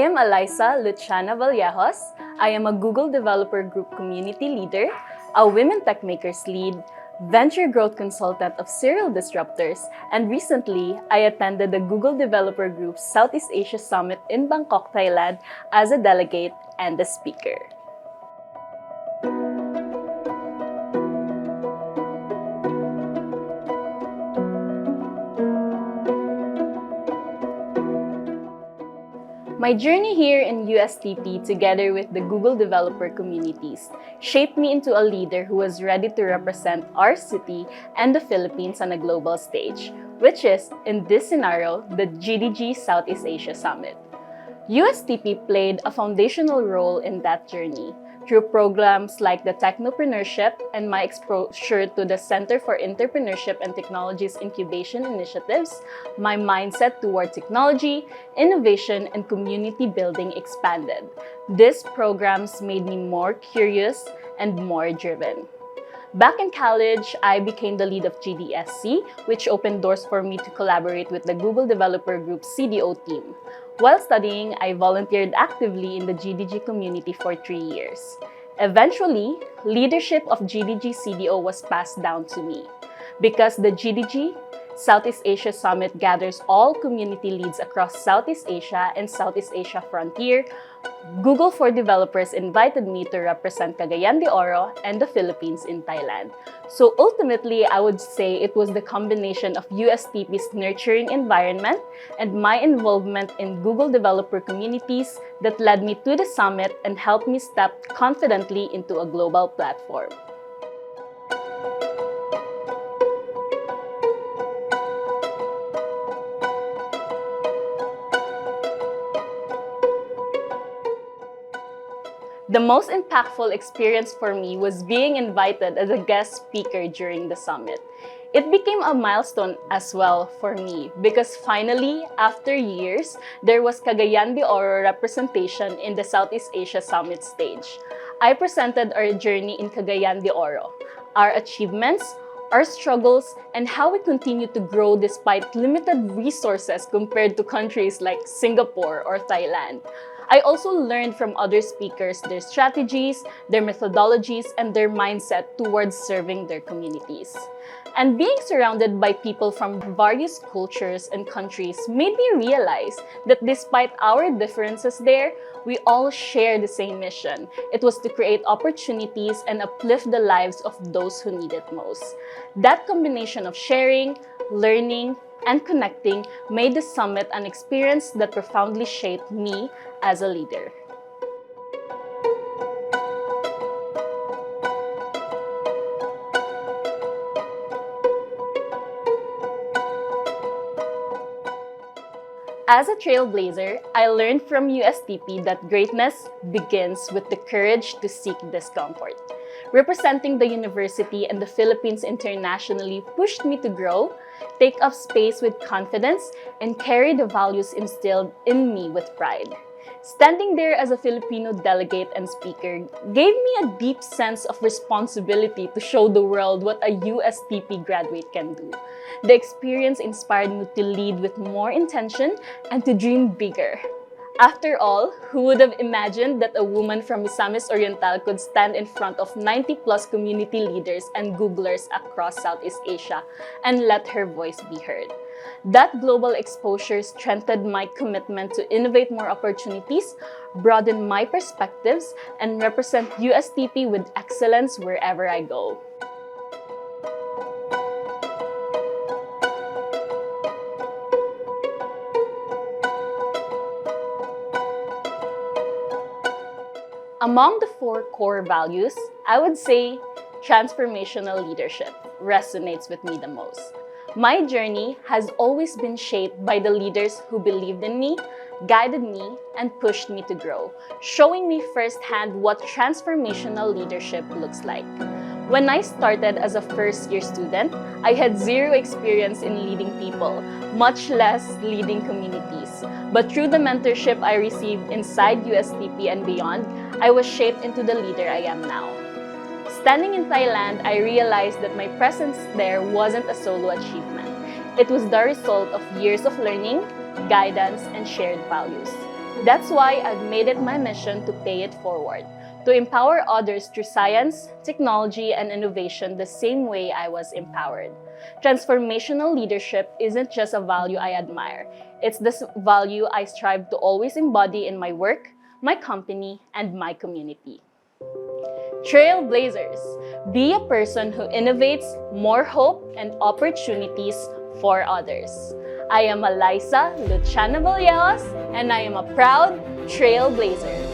am Eliza Luciana Vallejos. I am a Google Developer Group Community Leader, a Women Tech Makers Lead, Venture Growth Consultant of Serial Disruptors, and recently, I attended the Google Developer Group's Southeast Asia Summit in Bangkok, Thailand as a delegate and a speaker. My journey here in USTP, together with the Google developer communities, shaped me into a leader who was ready to represent our city and the Philippines on a global stage, which is, in this scenario, the GDG Southeast Asia Summit. USTP played a foundational role in that journey through programs like the Technopreneurship and my exposure to the Center for Entrepreneurship and Technologies Incubation Initiatives. My mindset toward technology, innovation, and community building expanded. These programs made me more curious and more driven. Back in college, I became the lead of GDSC, which opened doors for me to collaborate with the Google Developer Group CDO team. While studying, I volunteered actively in the GDG community for 3 years. Eventually, leadership of GDG CDO was passed down to me. Because the GDG Southeast Asia Summit gathers all community leads across Southeast Asia and Southeast Asia Frontier, Google for Developers invited me to represent Cagayan de Oro and the Philippines in Thailand. So ultimately, I would say it was the combination of USTP's nurturing environment and my involvement in Google developer communities that led me to the summit and helped me step confidently into a global platform. The most impactful experience for me was being invited as a guest speaker during the summit. It became a milestone as well for me because finally, after years, there was Cagayan de Oro representation in the Southeast Asia Summit stage. I presented our journey in Cagayan de Oro, our achievements, our struggles, and how we continue to grow despite limited resources compared to countries like Singapore or Thailand. I also learned from other speakers their strategies, their methodologies, and their mindset towards serving their communities. And being surrounded by people from various cultures and countries made me realize that despite our differences there, we all share the same mission. It was to create opportunities and uplift the lives of those who need it most. That combination of sharing, learning, and connecting made the summit an experience that profoundly shaped me as a leader. As a trailblazer, I learned from USTP that greatness begins with the courage to seek discomfort. Representing the university and the Philippines internationally pushed me to grow, take up space with confidence, and carry the values instilled in me with pride. Standing there as a Filipino delegate and speaker gave me a deep sense of responsibility to show the world what a USTP graduate can do. The experience inspired me to lead with more intention and to dream bigger. After all, who would have imagined that a woman from Misamis Oriental could stand in front of 90+ community leaders and Googlers across Southeast Asia and let her voice be heard? That global exposure strengthened my commitment to innovate more opportunities, broaden my perspectives, and represent USTP with excellence wherever I go. Among the 4 core values, I would say transformational leadership resonates with me the most. My journey has always been shaped by the leaders who believed in me, guided me, and pushed me to grow, showing me firsthand what transformational leadership looks like. When I started as a first-year student, I had zero experience in leading people, much less leading communities. But through the mentorship I received inside USTP and beyond, I was shaped into the leader I am now. Standing in Thailand, I realized that my presence there wasn't a solo achievement. It was the result of years of learning, guidance, and shared values. That's why I've made it my mission to pay it forward, to empower others through science, technology, and innovation the same way I was empowered. Transformational leadership isn't just a value I admire. It's the value I strive to always embody in my work, my company, and my community. Trailblazers, be a person who innovates more hope and opportunities for others. I am Eliza Luciana Vallejos, and I am a proud Trailblazer.